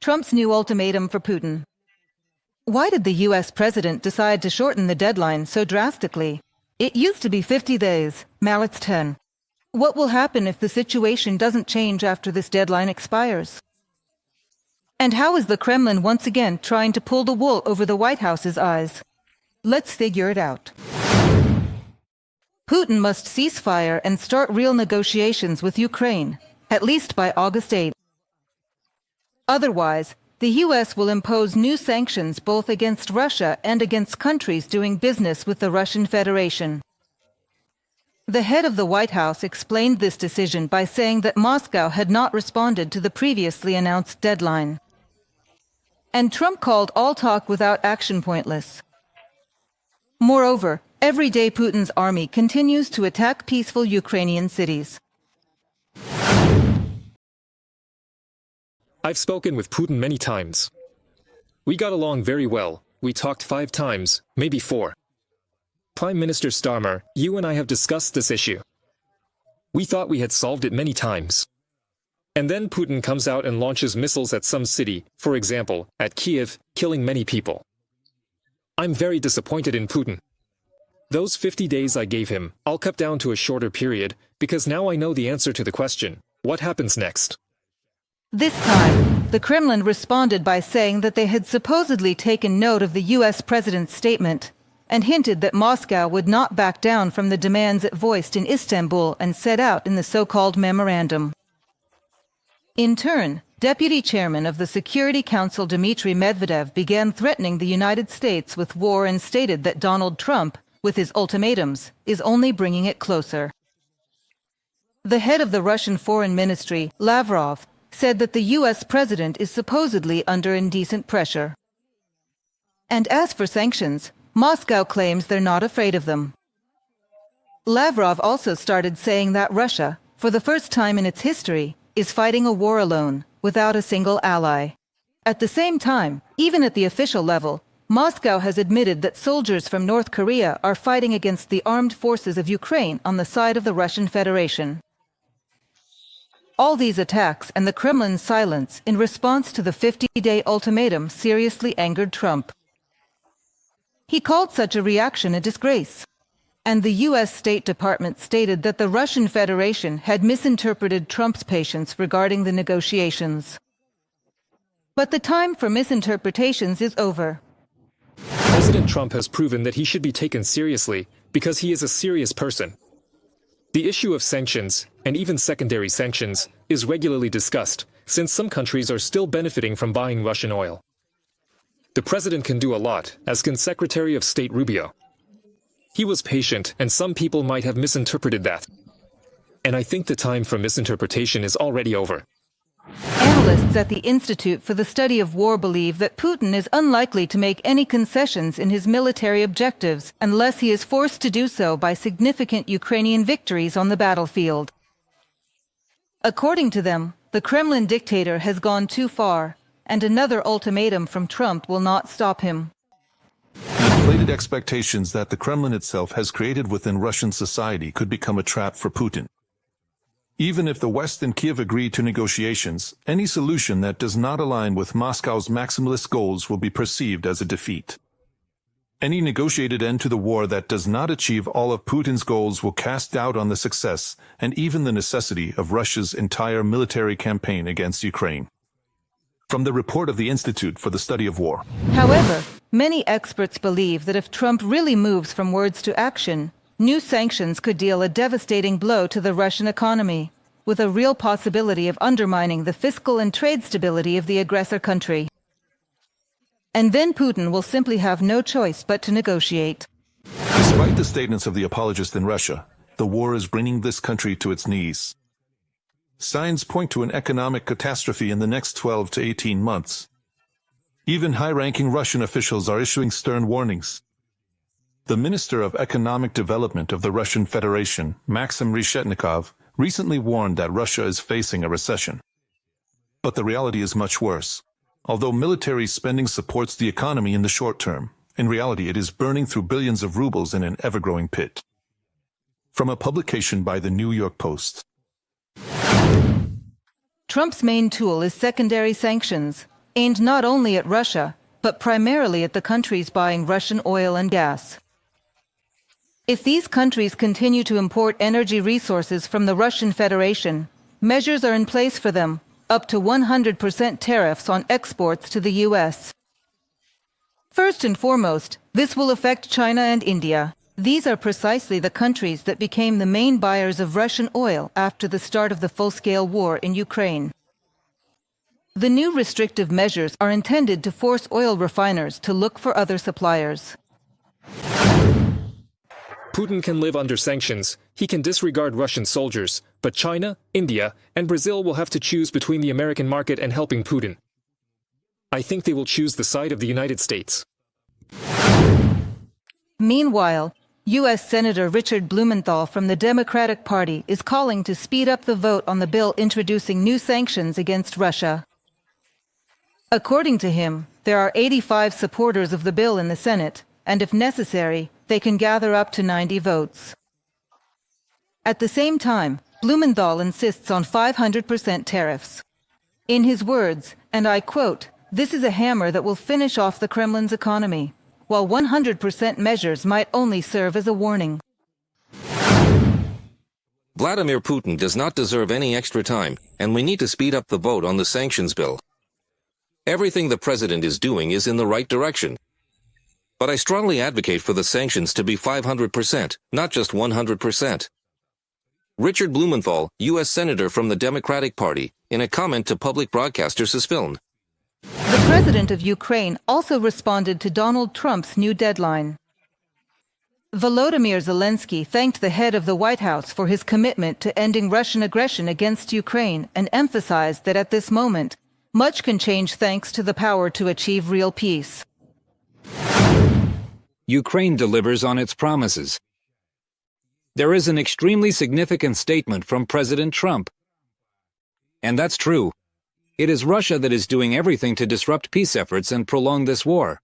Trump's new ultimatum for Putin. Why did the US president decide to shorten the deadline so drastically? It used to be 50 days, now it's 10. What will happen if the situation doesn't change after this deadline expires? And how is the Kremlin once again trying to pull the wool over the White House's eyes? Let's figure it out. Putin must cease fire and start real negotiations with Ukraine, at least by August 8. Otherwise, the US will impose new sanctions both against Russia and against countries doing business with the Russian Federation. The head of the White House explained this decision by saying that Moscow had not responded to the previously announced deadline. And Trump called all talk without action pointless. Moreover, every day Putin's army continues to attack peaceful Ukrainian cities. I've spoken with Putin many times. We got along very well. We talked 5 times, maybe 4. Prime Minister Starmer, you and I have discussed this issue. We thought we had solved it many times. And then Putin comes out and launches missiles at some city, for example, at Kiev, killing many people. I'm very disappointed in Putin. Those 50 days I gave him, I'll cut down to a shorter period, because now I know the answer to the question, what happens next? This time, the Kremlin responded by saying that they had supposedly taken note of the US president's statement and hinted that Moscow would not back down from the demands it voiced in Istanbul and set out in the so-called memorandum. In turn, Deputy Chairman of the Security Council Dmitry Medvedev began threatening the United States with war and stated that Donald Trump, with his ultimatums, is only bringing it closer. The head of the Russian Foreign Ministry, Lavrov, said that the US president is supposedly under indecent pressure. And as for sanctions, Moscow claims they're not afraid of them. Lavrov also started saying that Russia, for the first time in its history, is fighting a war alone, without a single ally. At the same time, even at the official level, Moscow has admitted that soldiers from North Korea are fighting against the armed forces of Ukraine on the side of the Russian Federation. All these attacks and the Kremlin's silence in response to the 50-day ultimatum seriously angered Trump. He called such a reaction a disgrace. And the US State Department stated that the Russian Federation had misinterpreted Trump's patience regarding the negotiations. But the time for misinterpretations is over. President Trump has proven that he should be taken seriously because he is a serious person. The issue of sanctions, and even secondary sanctions, is regularly discussed, since some countries are still benefiting from buying Russian oil. The president can do a lot, as can Secretary of State Rubio. He was patient, and some people might have misinterpreted that. And I think the time for misinterpretation is already over. Analysts at the Institute for the Study of War believe that Putin is unlikely to make any concessions in his military objectives unless he is forced to do so by significant Ukrainian victories on the battlefield. According to them, the Kremlin dictator has gone too far, and another ultimatum from Trump will not stop him. The inflated expectations that the Kremlin itself has created within Russian society could become a trap for Putin. Even if the West and Kiev agree to negotiations, any solution that does not align with Moscow's maximalist goals will be perceived as a defeat. Any negotiated end to the war that does not achieve all of Putin's goals will cast doubt on the success and even the necessity of Russia's entire military campaign against Ukraine. From the report of the Institute for the Study of War. However, many experts believe that if Trump really moves from words to action, new sanctions could deal a devastating blow to the Russian economy, with a real possibility of undermining the fiscal and trade stability of the aggressor country. And then Putin will simply have no choice but to negotiate. Despite the statements of the apologists in Russia, the war is bringing this country to its knees. Signs point to an economic catastrophe in the next 12 to 18 months. Even high-ranking Russian officials are issuing stern warnings. The Minister of Economic Development of the Russian Federation, Maxim Reshetnikov, recently warned that Russia is facing a recession. But the reality is much worse. Although military spending supports the economy in the short term, in reality it is burning through billions of rubles in an ever-growing pit. From a publication by the New York Post. Trump's main tool is secondary sanctions, aimed not only at Russia, but primarily at the countries buying Russian oil and gas. If these countries continue to import energy resources from the Russian Federation, measures are in place for them, up to 100% tariffs on exports to the US. First and foremost, this will affect China and India. These are precisely the countries that became the main buyers of Russian oil after the start of the full-scale war in Ukraine. The new restrictive measures are intended to force oil refiners to look for other suppliers. Putin can live under sanctions, he can disregard Russian soldiers, but China, India, and Brazil will have to choose between the American market and helping Putin. I think they will choose the side of the United States. Meanwhile, U.S. Senator Richard Blumenthal from the Democratic Party is calling to speed up the vote on the bill introducing new sanctions against Russia. According to him, there are 85 supporters of the bill in the Senate, and if necessary, they can gather up to 90 votes. At the same time, Blumenthal insists on 500% tariffs. In his words, and I quote, "This is a hammer that will finish off the Kremlin's economy, while 100% measures might only serve as a warning." Vladimir Putin does not deserve any extra time, and we need to speed up the vote on the sanctions bill. Everything the president is doing is in the right direction. But I strongly advocate for the sanctions to be 500%, not just 100%. Richard Blumenthal, U.S. Senator from the Democratic Party, in a comment to public broadcasters is filmed. The president of Ukraine also responded to Donald Trump's new deadline. Volodymyr Zelensky thanked the head of the White House for his commitment to ending Russian aggression against Ukraine and emphasized that at this moment, much can change thanks to the power to achieve real peace. Ukraine delivers on its promises. There is an extremely significant statement from President Trump. And that's true. It is Russia that is doing everything to disrupt peace efforts and prolong this war.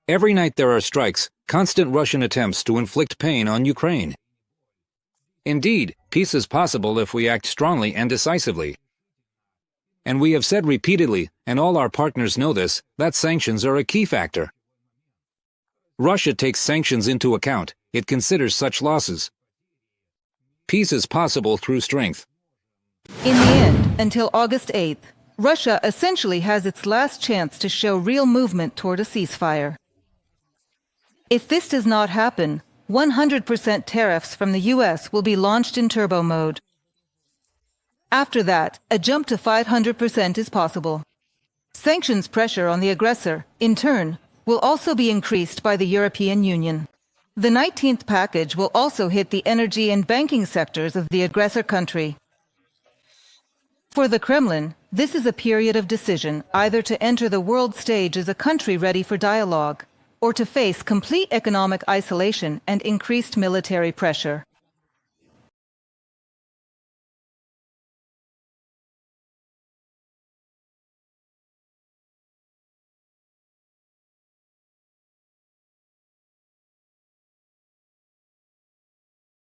Every night there are strikes, constant Russian attempts to inflict pain on Ukraine. Indeed, peace is possible if we act strongly and decisively. And we have said repeatedly, and all our partners know this, that sanctions are a key factor. Russia takes sanctions into account. It considers such losses. Peace is possible through strength. In the end, until August 8th, Russia essentially has its last chance to show real movement toward a ceasefire. If this does not happen, 100% tariffs from the US will be launched in turbo mode. After that, a jump to 500% is possible. Sanctions pressure on the aggressor, in turn, will also be increased by the European Union. The 19th package will also hit the energy and banking sectors of the aggressor country. For the Kremlin, this is a period of decision, either to enter the world stage as a country ready for dialogue, or to face complete economic isolation and increased military pressure.